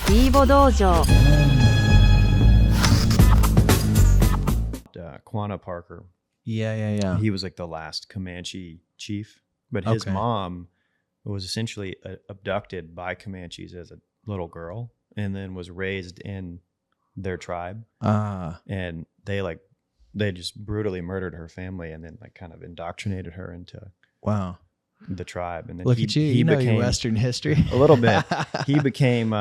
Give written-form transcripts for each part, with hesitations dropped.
Debo Dojo. Quanah Parker. Yeah. He was like the last Comanche chief, but his Okay. mom was essentially abducted by Comanches as a little girl and then was raised in their tribe. And they just brutally murdered her family and then like kind of indoctrinated her into the tribe. And then Look at you. You know your Western history. A little bit. He became,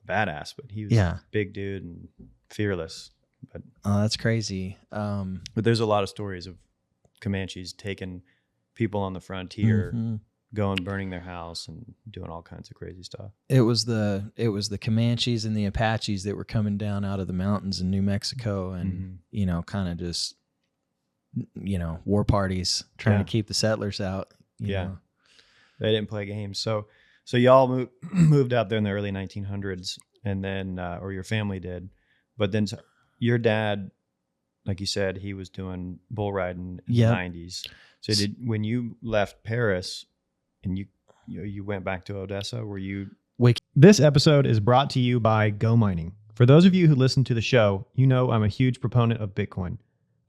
badass, but he was a big dude and fearless. But that's crazy. But there's a lot of stories of Comanches taking people on the frontier, going burning their house and doing all kinds of crazy stuff. It was the Comanches and the Apaches that were coming down out of the mountains in New Mexico and kind of just war parties trying to keep the settlers out. You know. They didn't play games. So y'all moved out there in the early 1900s, and then or your family did, but then your dad, like you said, he was doing bull riding in the 90s. So when you left Paris and you went back to Odessa, were you? This episode is brought to you by Go Mining. For those of you who listen to the show, you know I'm a huge proponent of Bitcoin.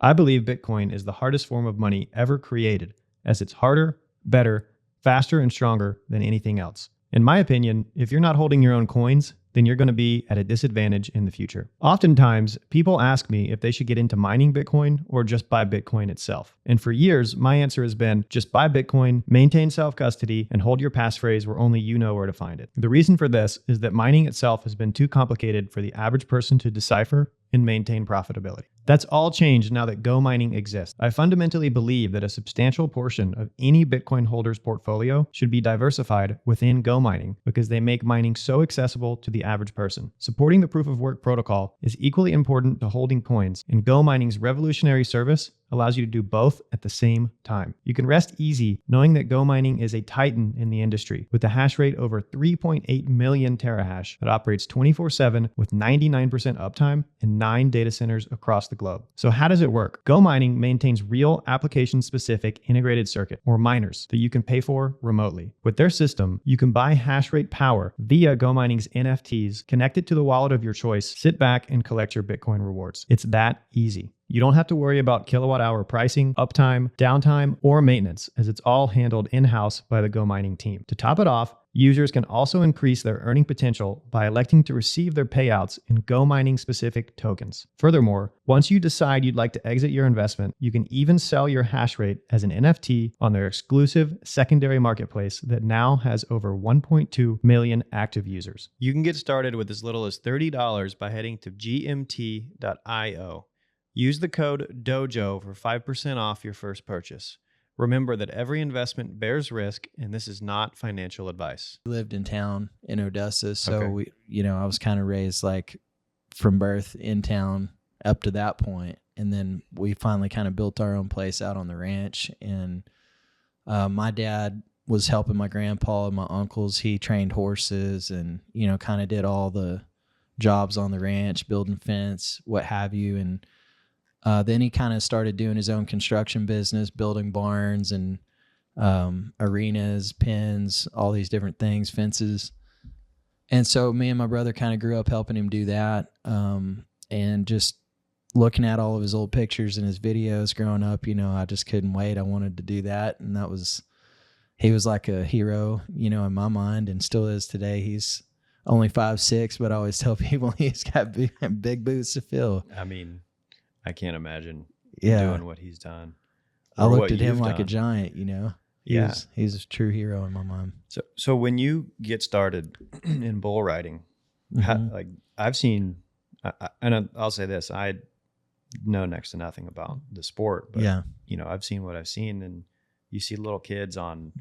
I believe Bitcoin is the hardest form of money ever created, as it's harder, better, faster, and stronger than anything else. In my opinion, if you're not holding your own coins, then you're going to be at a disadvantage in the future. Oftentimes, people ask me if they should get into mining Bitcoin or just buy Bitcoin itself. And for years, my answer has been just buy Bitcoin, maintain self-custody, and hold your passphrase where only you know where to find it. The reason for this is that mining itself has been too complicated for the average person to decipher and maintain profitability. That's all changed now that Go Mining exists. I fundamentally believe that a substantial portion of any Bitcoin holder's portfolio should be diversified within Go Mining because they make mining so accessible to the average person. Supporting the proof of work protocol is equally important to holding coins, and Go Mining's revolutionary service allows you to do both at the same time. You can rest easy knowing that Go Mining is a titan in the industry with a hash rate over 3.8 million terahash that operates 24/7 with 99% uptime in 9 data centers across the globe. So how does it work? Go Mining maintains real application-specific integrated circuit or miners that you can pay for remotely. With their system, you can buy hash rate power via Go Mining's NFTs, connect it to the wallet of your choice, sit back and collect your Bitcoin rewards. It's that easy. You don't have to worry about kilowatt hour pricing, uptime, downtime, or maintenance, as it's all handled in-house by the Go Mining team. To top it off, users can also increase their earning potential by electing to receive their payouts in Go Mining specific tokens. Furthermore, once you decide you'd like to exit your investment, you can even sell your hash rate as an NFT on their exclusive secondary marketplace that now has over 1.2 million active users. You can get started with as little as $30 by heading to gmt.io. Use the code DOJO for 5% off your first purchase. Remember that every investment bears risk, and this is not financial advice. We lived in town in Odessa, so I was kind of raised like from birth in town up to that point, and then we finally kind of built our own place out on the ranch. And my dad was helping my grandpa and my uncles. He trained horses, and kind of did all the jobs on the ranch, building fence, what have you, and then he kind of started doing his own construction business, building barns and arenas, pens, all these different things, fences. And so me and my brother kind of grew up helping him do that, and just looking at all of his old pictures and his videos growing up, I just couldn't wait. I wanted to do that. And he was like a hero, in my mind, and still is today. He's only 5'6", but I always tell people he's got big boots to fill. I mean, I can't imagine doing what he's done. I looked at him like a giant, He's a true hero in my mind. So when you get started in bull riding, I've seen, and I'll say this, I know next to nothing about the sport, but I've seen what I've seen, and you see little kids on,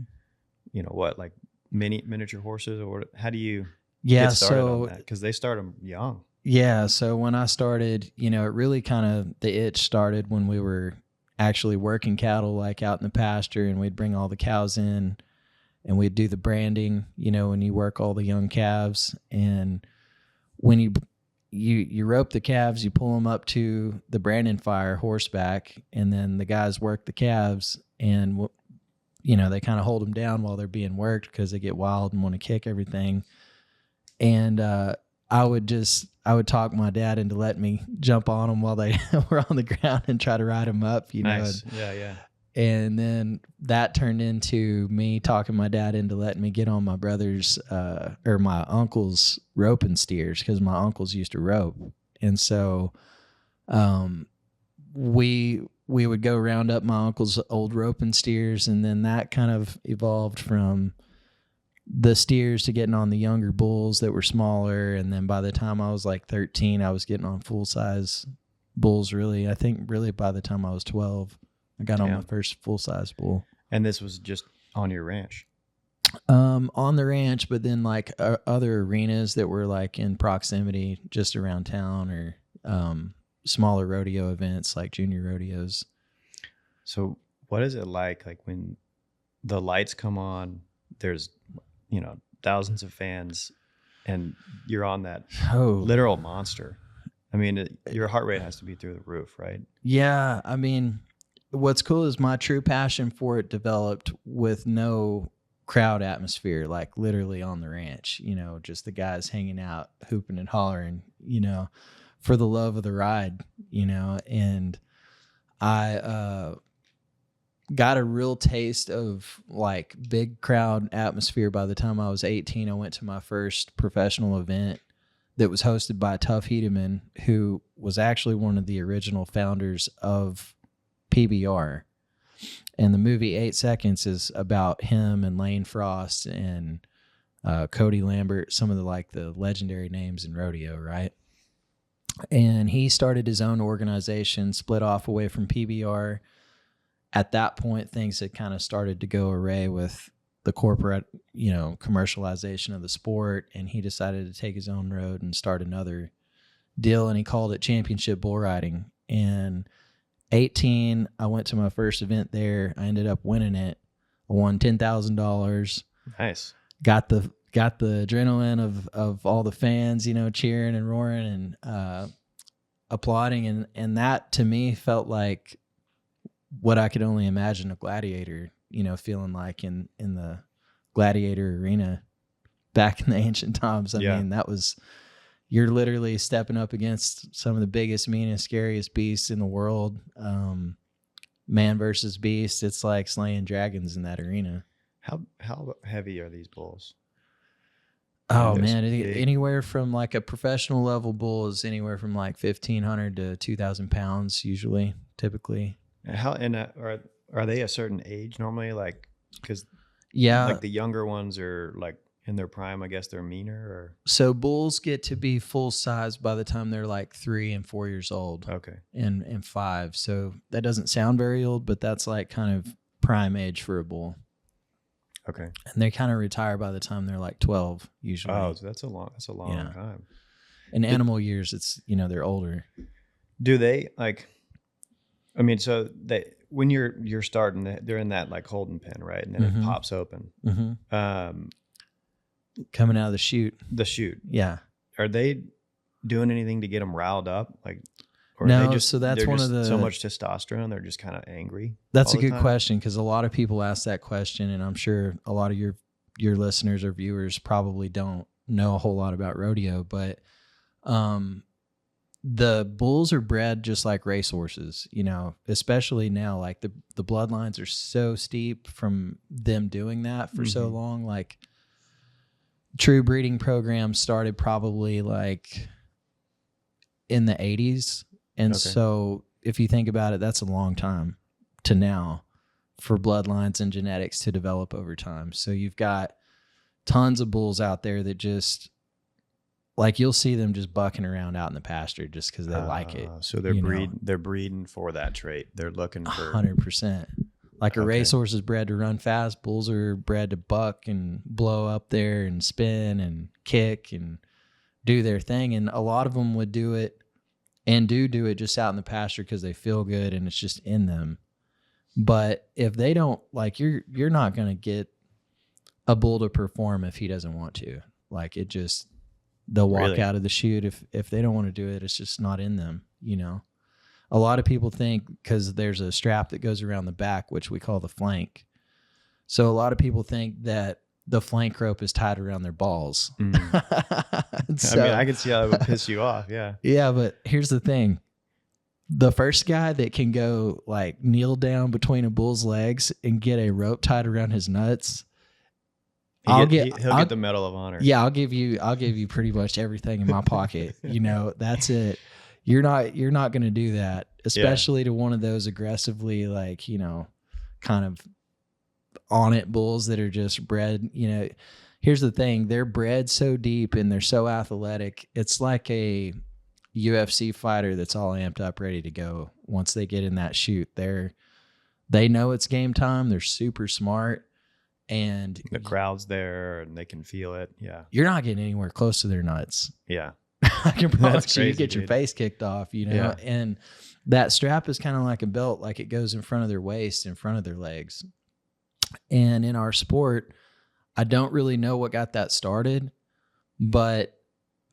like miniature horses, or how do you get started on that? Because they start them young. Yeah, so when I started, it really kind of, the itch started when we were actually working cattle, like out in the pasture, and we'd bring all the cows in and we'd do the branding, when you work all the young calves. And when you rope the calves, you pull them up to the branding fire horseback, and then the guys work the calves, and, they kind of hold them down while they're being worked because they get wild and want to kick everything. And I would talk my dad into letting me jump on them while they were on the ground and try to ride them up, you know. Nice. Yeah. And then that turned into me talking my dad into letting me get on my brother's or my uncle's roping steers, because my uncles used to rope. And so we would go round up my uncle's old roping steers, and then that kind of evolved from the steers to getting on the younger bulls that were smaller. And then by the time I was like 13, I was getting on full-size bulls, really. I think really by the time I was 12, I got on my first full-size bull. And this was just on your ranch? On the ranch, but then like other arenas that were like in proximity just around town, or smaller rodeo events like junior rodeos. So what is it like when the lights come on, there's, you know, thousands of fans, and you're on that literal monster? I mean, your heart rate has to be through the roof, right? Yeah. I mean, what's cool is my true passion for it developed with no crowd atmosphere, like literally on the ranch, you know, just the guys hanging out, hooping and hollering, you know, for the love of the ride, you know. And I got a real taste of like big crowd atmosphere by the time I was 18. I went to my first professional event that was hosted by Tuff Hedeman, who was actually one of the original founders of PBR. And the movie 8 Seconds is about him and Lane Frost and Cody Lambert, some of the legendary names in rodeo, right? And he started his own organization, split off away from PBR. At that point, things had kind of started to go awry with the corporate, you know, commercialization of the sport. And he decided to take his own road and start another deal. And he called it Championship Bull Riding. And 18, I went to my first event there. I ended up winning it. I won $10,000. Nice. Got the adrenaline of all the fans, you know, cheering and roaring and applauding, and that to me felt like what I could only imagine a gladiator, you know, feeling like in the gladiator arena back in the ancient times. I mean, that was, you're literally stepping up against some of the biggest, meanest, scariest beasts in the world. Man versus beast. It's like slaying dragons in that arena. How heavy are these bulls? Oh man, anywhere from like a professional level bull is anywhere from like 1,500 to 2,000 pounds usually, typically. Are they a certain age normally? Like, because like the younger ones are like in their prime, I guess they're meaner. Or so bulls get to be full size by the time they're like 3 and 4 years old. Okay, and 5. So that doesn't sound very old, but that's like kind of prime age for a bull. Okay. And they kind of retire by the time they're like 12 usually. Oh, so that's a long time. In animal years, it's, you know, they're older. Do they like, I mean, so when you're starting, they're in that like holding pen, right? And then it pops open. Mm-hmm. Coming out of the chute. The chute. Yeah. Are they doing anything to get them riled up? Like, or no, so that's one of the... so much testosterone, they're just kind of angry? That's a good question, because a lot of people ask that question, and I'm sure a lot of your listeners or viewers probably don't know a whole lot about rodeo, but the bulls are bred just like racehorses, you know, especially now. Like the bloodlines are so steep from them doing that for so long. Like true breeding programs started probably like in the 80s. And so if you think about it, that's a long time to now for bloodlines and genetics to develop over time. So you've got tons of bulls out there that just, like, you'll see them just bucking around out in the pasture just because they like it. So they're breeding for that trait. They're looking for 100%. Like a racehorse is bred to run fast. Bulls are bred to buck and blow up there and spin and kick and do their thing. And a lot of them would do it and do it just out in the pasture because they feel good and it's just in them. But if they don't, like, you're not going to get a bull to perform if he doesn't want to. Like, it just, they'll walk out of the chute. If they don't want to do it, it's just not in them, you know? A lot of people think, because there's a strap that goes around the back, which we call the flank. So a lot of people think that the flank rope is tied around their balls. So, I mean, I can see how it would piss you off. Yeah. Yeah. But here's the thing. The first guy that can go like kneel down between a bull's legs and get a rope tied around his nuts, he'll get the Medal of Honor. Yeah, I'll give you pretty much everything in my pocket. That's it. You're not going to do that, especially to one of those aggressively like, kind of on it bulls that are just bred, Here's the thing, they're bred so deep and they're so athletic. It's like a UFC fighter that's all amped up, ready to go. Once they get in that chute, they know it's game time. They're super smart, and the crowd's there and they can feel it. Yeah, you're not getting anywhere close to their nuts. Yeah, I can promise you get your face kicked off. Yeah. And that strap is kind of like a belt, like it goes in front of their waist, in front of their legs. And in our sport, I don't really know what got that started, but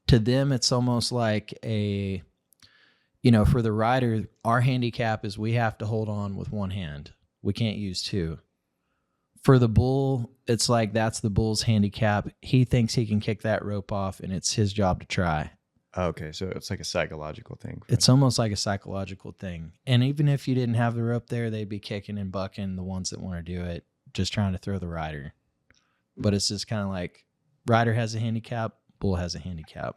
to them, it's almost like for the rider, our handicap is we have to hold on with one hand. We can't use two. For the bull, it's like that's the bull's handicap. He thinks he can kick that rope off, and it's his job to try. Okay, so it's like a psychological thing. It's almost like a psychological thing. And even if you didn't have the rope there, they'd be kicking and bucking the ones that want to do it, just trying to throw the rider. But it's just kind of like rider has a handicap, bull has a handicap.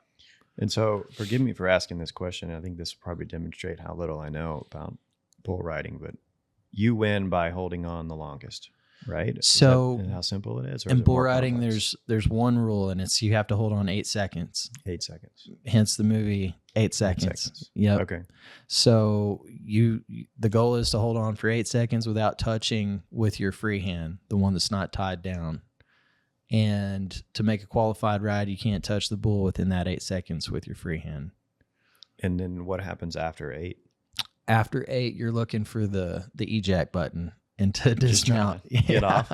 And so forgive me for asking this question. I think this will probably demonstrate how little I know about bull riding, but you win by holding on the longest, right? So how simple it is? In bull riding, there's one rule, and it's you have to hold on 8 seconds. 8 seconds. Hence the movie 8 seconds. 8 seconds. Yep. Okay. So the goal is to hold on for 8 seconds without touching with your free hand, the one that's not tied down. And to make a qualified ride, you can't touch the bull within that 8 seconds with your free hand. And then what happens after 8? After 8, you're looking for the eject button and to dismount. Get off.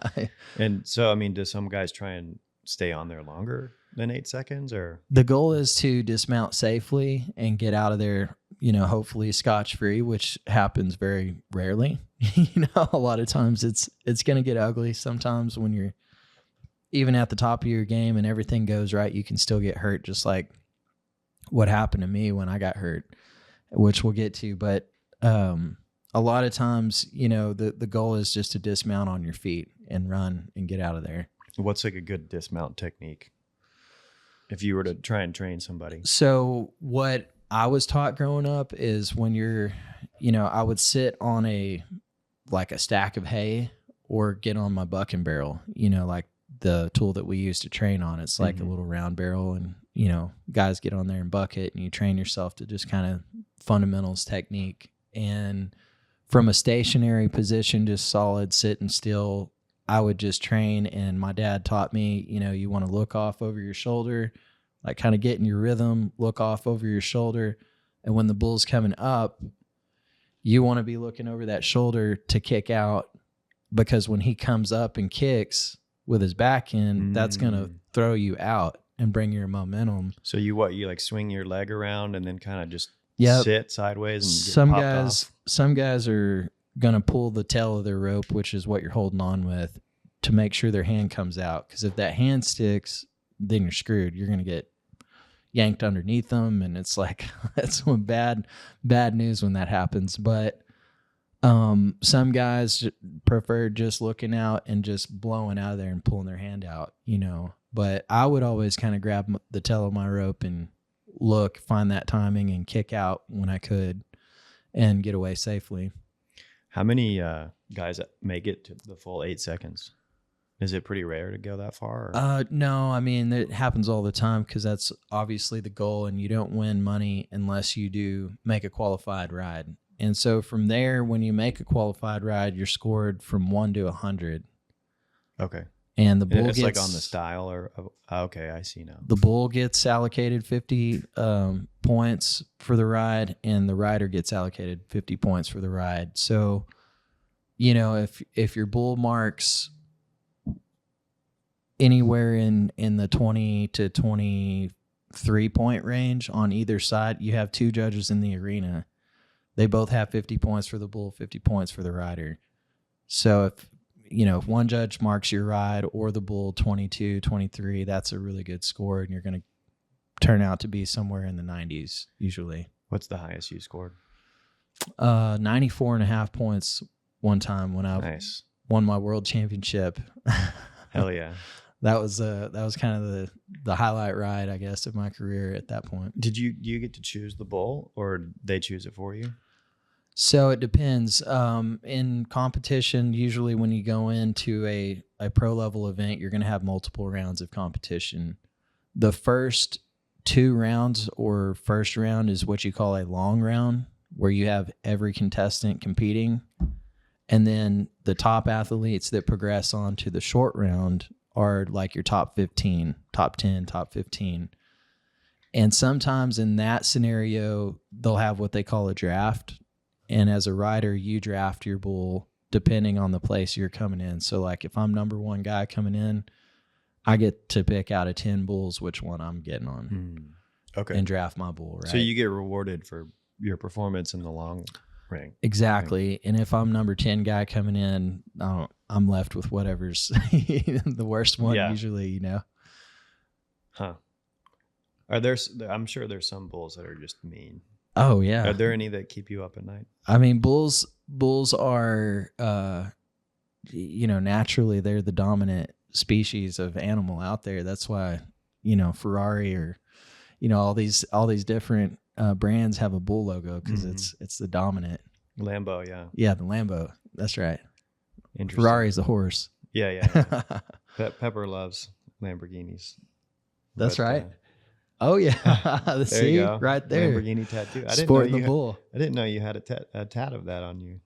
And so, I mean, do some guys try and stay on there longer than 8 seconds, or? The goal is to dismount safely and get out of there, hopefully scotch-free, which happens very rarely. A lot of times it's going to get ugly. Sometimes when you're even at the top of your game and everything goes right, you can still get hurt, just like what happened to me when I got hurt, which we'll get to. But a lot of times, the goal is just to dismount on your feet and run and get out of there. What's like a good dismount technique if you were to try and train somebody? So what I was taught growing up is when you're, I would sit on a stack of hay or get on my bucking barrel, like the tool that we use to train on. It's like a little round barrel, and guys get on there and bucket, and you train yourself to just kind of fundamentals technique. And from a stationary position, just solid sitting still, I would just train. And my dad taught me, you want to look off over your shoulder, like kind of get in your rhythm, look off over your shoulder. And when the bull's coming up, you want to be looking over that shoulder to kick out, because when he comes up and kicks with his back end, that's going to throw you out and bring your momentum. So you like swing your leg around and then kind of just sit sideways and some guys are going to pull the tail of their rope, which is what you're holding on with, to make sure their hand comes out. Because if that hand sticks, then you're screwed. You're going to get yanked underneath them, and it's like that's some bad news when that happens. But some guys prefer just looking out and just blowing out of there and pulling their hand out, but I would always kind of grab the tail of my rope and find that timing and kick out when I could and get away safely. How many guys make it to the full 8 seconds? Is it pretty rare to go that far? No, I mean, it happens all the time, because that's obviously the goal, and you don't win money unless you do make a qualified ride. And so from there, when you make a qualified ride, you're scored from 1 to 100. Okay. And the bull it's gets like on the style, or okay, I see now. The bull gets allocated 50 points for the ride, and the rider gets allocated 50 points for the ride. So, if your bull marks anywhere in the 20 to 23 point range on either side, you have 2 judges in the arena. They both have 50 points for the bull, 50 points for the rider. So if if one judge marks your ride or the bull 22, 23, that's a really good score, and you're going to turn out to be somewhere in the 90s usually. What's the highest you scored? 94.5 points one time when I won my world championship. Hell yeah. That was kind of the highlight ride, I guess, of my career at that point. Do you get to choose the bull, or they choose it for you? So it depends. In competition, usually when you go into a pro level event, you're going to have multiple rounds of competition. The first 2 rounds or first round is what you call a long round, where you have every contestant competing. And then the top athletes that progress on to the short round are like your top 15, top 10, top 15. And sometimes in that scenario, they'll have what they call a draft. And as a rider, you draft your bull depending on the place you're coming in. So like if I'm number 1 guy coming in, I get to pick out of 10 bulls which one I'm getting on. Okay. And draft my bull, right? So you get rewarded for your performance in the long ring. Exactly. And if I'm number 10 guy coming in, I'm left with whatever's the worst one usually, Huh. I'm sure there's some bulls that are just mean. Oh yeah. Are there any that keep you up at night? I mean, bulls are, naturally they're the dominant species of animal out there. That's why, Ferrari or, all these different brands have a bull logo because it's the dominant. Lambo, yeah. Yeah, the Lambo. That's right. Ferrari's the horse. Yeah. Pepper loves Lamborghinis. That's right. Oh yeah, there see, you go. right there. Lamborghini tattoo. Sporting the bull. I didn't know you had a tat of that on you.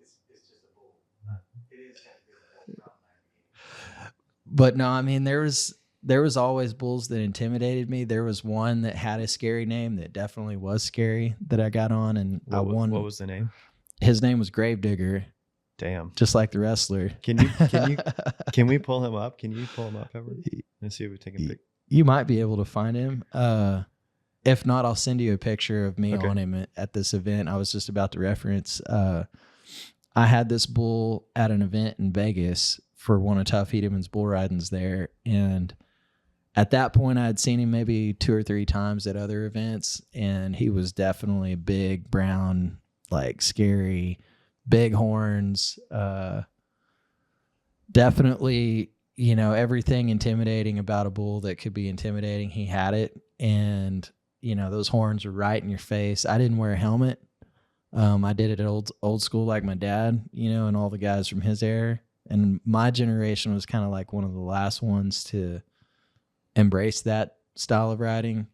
It's just a bull. It is kind of But no, I mean there was always bulls that intimidated me. There was one that had a scary name that definitely was scary that I got on, and I won. What was the name? His name was Gravedigger. Damn. Just like the wrestler. Can we pull him up? Can you pull him up ever? Let's see if we take a pic. You might be able to find him. If not, I'll send you a picture of me on him at this event. I was just about to reference. I had this bull at an event in Vegas for one of Tuff Hedeman's bull ridings there. And at that point, I had seen him maybe 2 or 3 times at other events. And he was definitely big, brown, like scary, big horns. Definitely, everything intimidating about a bull that could be intimidating, he had it. And, those horns were right in your face. I didn't wear a helmet. I did it old school like my dad, and all the guys from his era. And my generation was kind of like one of the last ones to embrace that style of riding.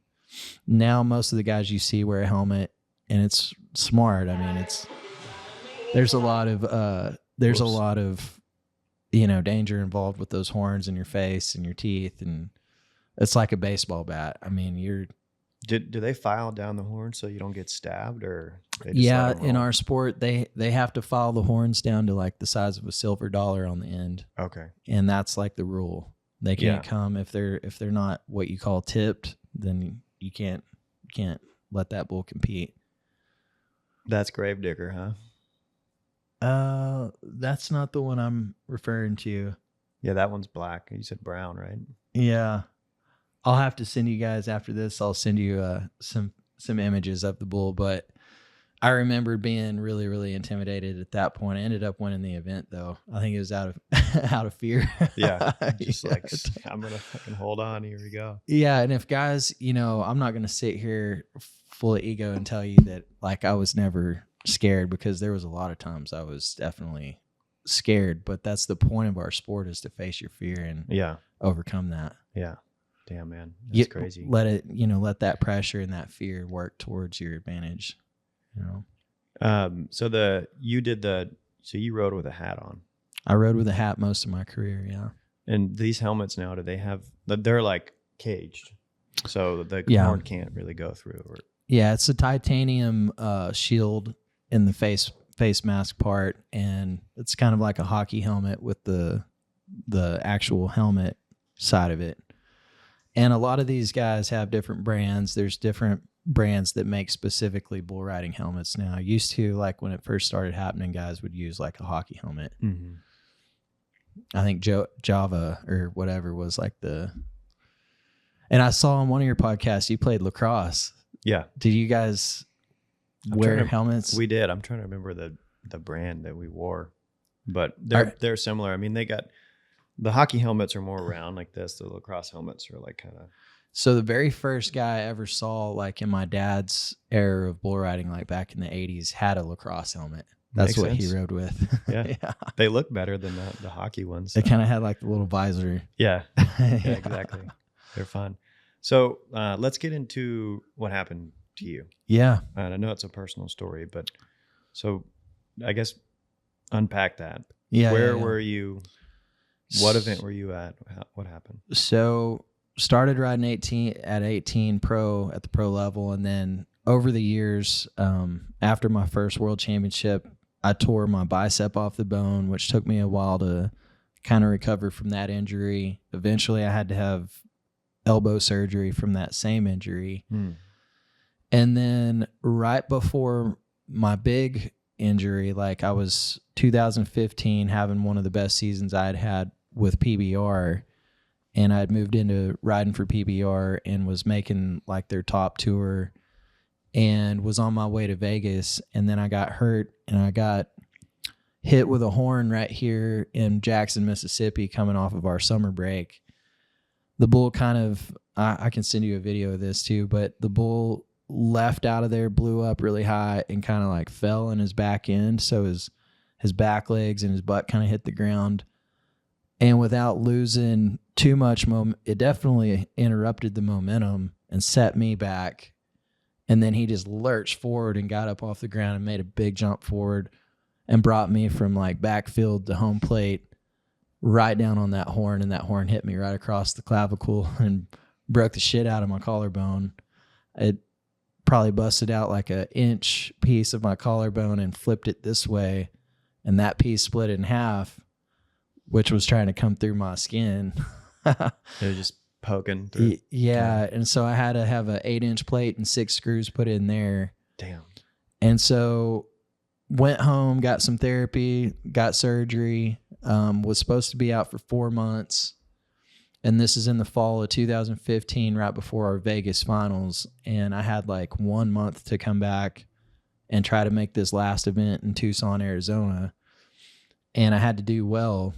Now, most of the guys you see wear a helmet, and it's smart. I mean, there's a lot of danger involved with those horns in your face and your teeth, and it's like a baseball bat. I mean, do they file down the horn so you don't get stabbed, or they just in our sport they have to file the horns down to like the size of a silver dollar on the end. Okay. And that's like the rule. They can't come if they're not what you call tipped, then you can't let that bull compete. That's Gravedigger, huh? That's not the one I'm referring to. Yeah, that one's black. You said brown, right? Yeah. I'll have to send you guys after this. I'll send you some images of the bull, but I remember being really, really intimidated at that point. I ended up winning the event though. I think it was out of fear. Yeah. Just like, I'm going to fucking hold on. Here we go. Yeah. And if guys, I'm not going to sit here full of ego and tell you that like I was never scared, because there was a lot of times I was definitely scared, but that's the point of our sport, is to face your fear and overcome that. Yeah. Damn, man. That's crazy. Let it, let that pressure and that fear work towards your advantage. So you rode with a hat on. I rode with a hat most of my career. Yeah. And these helmets now, they're like caged, so the horn can't really go through. Yeah. It's a titanium shield in the face mask part, and it's kind of like a hockey helmet with the actual helmet side of it. And a lot of these guys have different brands. There's different brands that make specifically bull riding helmets now. Used to, like when it first started happening, guys would use like a hockey helmet. Mm-hmm. I think Java or whatever was like and I saw on one of your podcasts you played lacrosse. Yeah. Did you guys wear helmets? We did. I'm trying to remember the brand that we wore, but they're similar. I mean, they got the hockey helmets are more round like this. The lacrosse helmets are like kind of. So the very first guy I ever saw, like in my dad's era of bull riding, like back in the 80s, had a lacrosse helmet. That's Makes what sense. he rode with. Yeah. They look better than the hockey ones. They kind of had like the little visor. Yeah. Yeah, exactly. They're fun. So let's get into what happened to you. Yeah. And I know it's a personal story, but so I guess unpack that. Yeah. Where were you? What event were you at? What happened? So started riding 18 pro at the pro level. And then over the years, after my first world championship, I tore my bicep off the bone, which took me a while to kind of recover from that injury. Eventually I had to have elbow surgery from that same injury. And then right before my big injury, like I was 2015 having one of the best seasons I had with PBR, and I'd moved into riding for PBR and was making like their top tour and was on my way to Vegas. And then I got hurt and I got hit with a horn right here in Jackson, Mississippi, coming off of our summer break. The bull kind of, I can send you a video of this too, but the bull left out of there, blew up really high and kind of like fell in his back end. So his back legs and his butt kind of hit the ground. And without losing too much it definitely interrupted the momentum and set me back. And then he just lurched forward and got up off the ground and made a big jump forward and brought me from like backfield to home plate right down on that horn. And that horn hit me right across the clavicle and broke the shit out of my collarbone. It probably busted out like an inch piece of my collarbone and flipped it this way. And that piece split in half, which was trying to come through my skin. It was just poking through. Yeah. And so I had to have an 8-inch plate and 6 screws put in there. Damn. And so went home, got some therapy, got surgery, was supposed to be out for 4 months. And this is in the fall of 2015, right before our Vegas finals. And I had like 1 month to come back and try to make this last event in Tucson, Arizona. And I had to do well.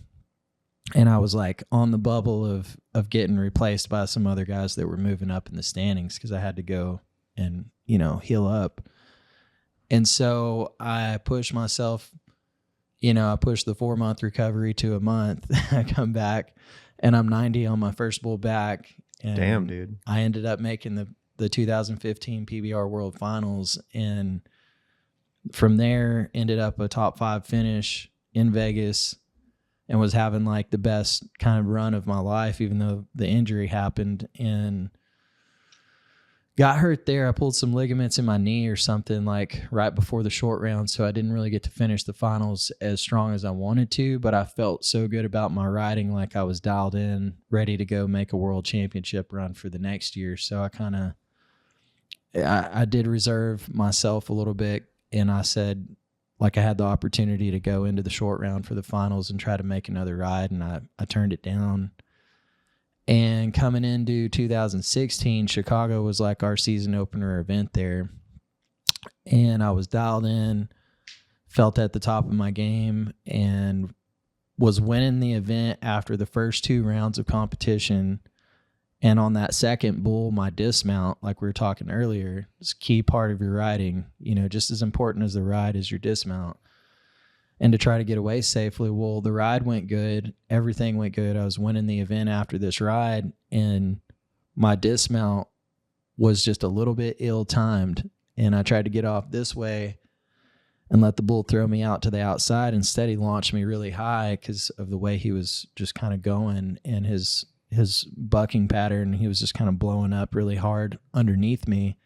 And I was like on the bubble of getting replaced by some other guys that were moving up in the standings because I had to go and, heal up. And so I pushed myself, I pushed the 4-month recovery to a month. I come back and I'm 90 on my first bull back. And damn, dude. I ended up making the 2015 PBR World Finals. And from there ended up a top 5 finish in Vegas. And was having like the best kind of run of my life, even though the injury happened and got hurt there. I pulled some ligaments in my knee or something like right before the short round. So I didn't really get to finish the finals as strong as I wanted to, but I felt so good about my riding. Like I was dialed in, ready to go make a world championship run for the next year. So I did reserve myself a little bit. And I said, like I had the opportunity to go into the short round for the finals and try to make another ride, and I turned it down. And coming into 2016, Chicago was like our season opener event there. And I was dialed in, felt at the top of my game, and was winning the event after the first 2 rounds of competition. And on that second bull, my dismount, like we were talking earlier, is a key part of your riding. Just as important as the ride is your dismount. And to try to get away safely, well, the ride went good. Everything went good. I was winning the event after this ride, and my dismount was just a little bit ill-timed. And I tried to get off this way and let the bull throw me out to the outside. Instead, he launched me really high because of the way he was just kind of going, and his bucking pattern, he was just kind of blowing up really hard underneath me.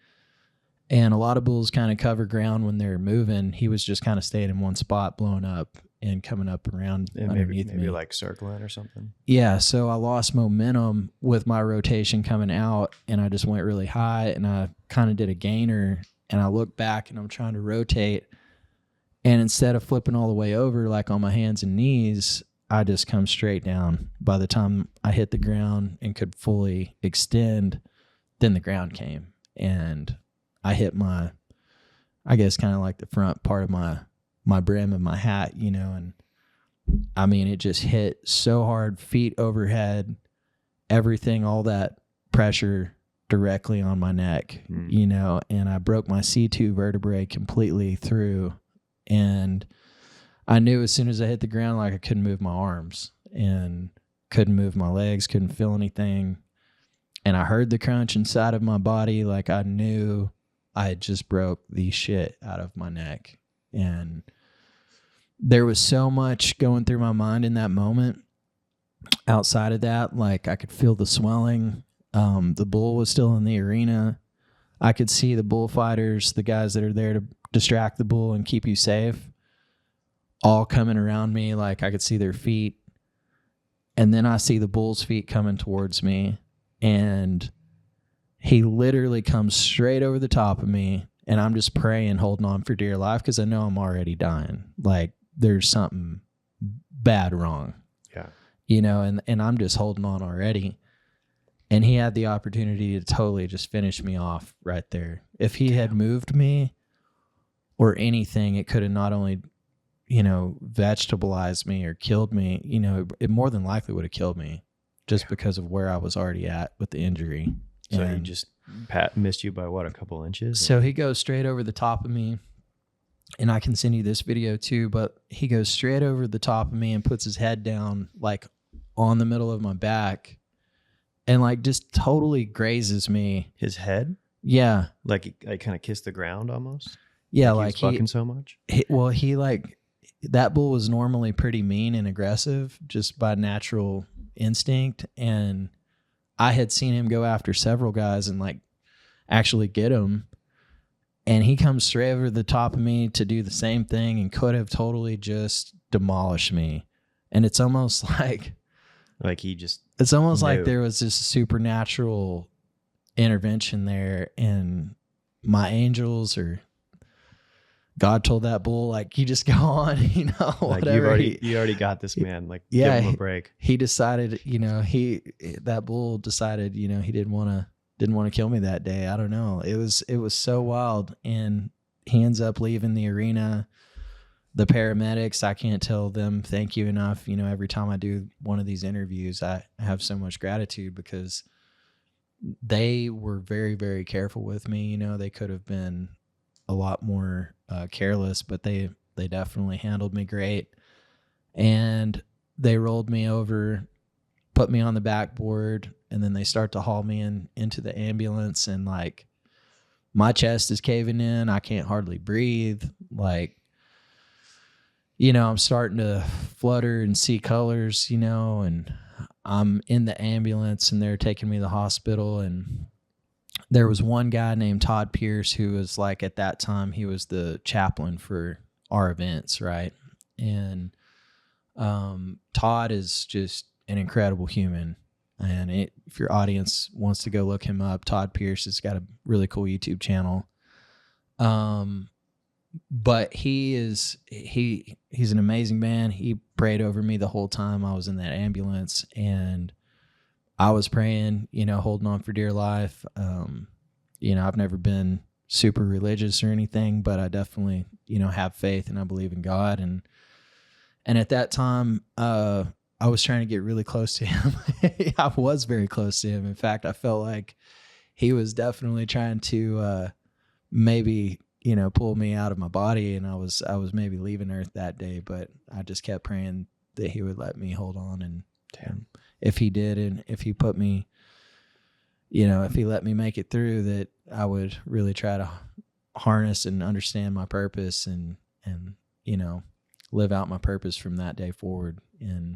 And a lot of bulls kind of cover ground when they're moving. He was just kind of staying in one spot, blowing up and coming up around underneath me. Maybe like circling or something. Yeah, so I lost momentum with my rotation coming out, and I just went really high, and I kind of did a gainer, and I look back, and I'm trying to rotate. And instead of flipping all the way over like on my hands and knees, I just come straight down. By the time I hit the ground and could fully extend, then the ground came. And I hit I guess kind of like the front part of my brim of my hat, you know, and I mean, it just hit so hard, feet overhead, everything, all that pressure directly on my neck, you know, and I broke my C2 vertebrae completely through. And I knew as soon as I hit the ground, like I couldn't move my arms and couldn't move my legs, couldn't feel anything. And I heard the crunch inside of my body. Like I knew I had just broke the shit out of my neck. And there was so much going through my mind in that moment. Outside of that, like I could feel the swelling. The bull was still in the arena. I could see the bullfighters, the guys that are there to distract the bull and keep you safe, all coming around me. Like I could see their feet. And then I see the bull's feet coming towards me. And he literally comes straight over the top of me. And I'm just praying, holding on for dear life because I know I'm already dying. Like there's something bad wrong. Yeah. You know, and I'm just holding on already. And he had the opportunity to totally just finish me off right there. If he had moved me or anything, it could have not only, you know, vegetabilized me or killed me, you know, it more than likely would have killed me just because of where I was already at with the injury. So and he just missed you by what, a couple inches? So he goes straight over the top of me. And I can send you this video too, but he goes straight over the top of me and puts his head down like on the middle of my back and like just totally grazes me. His head? Yeah. Like I kind of kissed the ground almost? Yeah. Like he was fucking so much? He like, that bull was normally pretty mean and aggressive just by natural instinct. And I had seen him go after several guys and like actually get them. And he comes straight over the top of me to do the same thing and could have totally just demolished me. And it's almost like he just it's almost knew. like there was this supernatural intervention there, and my angels or God told that bull, like, you just go on, you know, like whatever. You already got this, man. Like, yeah, give him a break. He decided, you know, that bull decided, you know, he didn't want to kill me that day. I don't know. It was so wild. And he ends up leaving the arena. The paramedics, I can't tell them thank you enough. You know, every time I do one of these interviews, I have so much gratitude because they were very, very careful with me. You know, they could have been a lot more careless, but they definitely handled me great. And they rolled me over, put me on the backboard, and then they start to haul me into the ambulance, and like my chest is caving in. I can't hardly breathe. Like, you know, I'm starting to flutter and see colors, you know, and I'm in the ambulance and they're taking me to the hospital. And there was one guy named Todd Pierce who was like, at that time, he was the chaplain for our events, right? And Todd is just an incredible human. And if your audience wants to go look him up, Todd Pierce has got a really cool YouTube channel. But he's an amazing man. He prayed over me the whole time I was in that ambulance, and I was praying, you know, holding on for dear life. You know, I've never been super religious or anything, but I definitely, you know, have faith and I believe in God. And at that time, I was trying to get really close to him. I was very close to him. In fact, I felt like he was definitely trying to maybe, you know, pull me out of my body, and I was maybe leaving Earth that day, but I just kept praying that he would let me hold on. And if he did, and if he put me, you know, if he let me make it through, that I would really try to harness and understand my purpose and, you know, live out my purpose from that day forward. And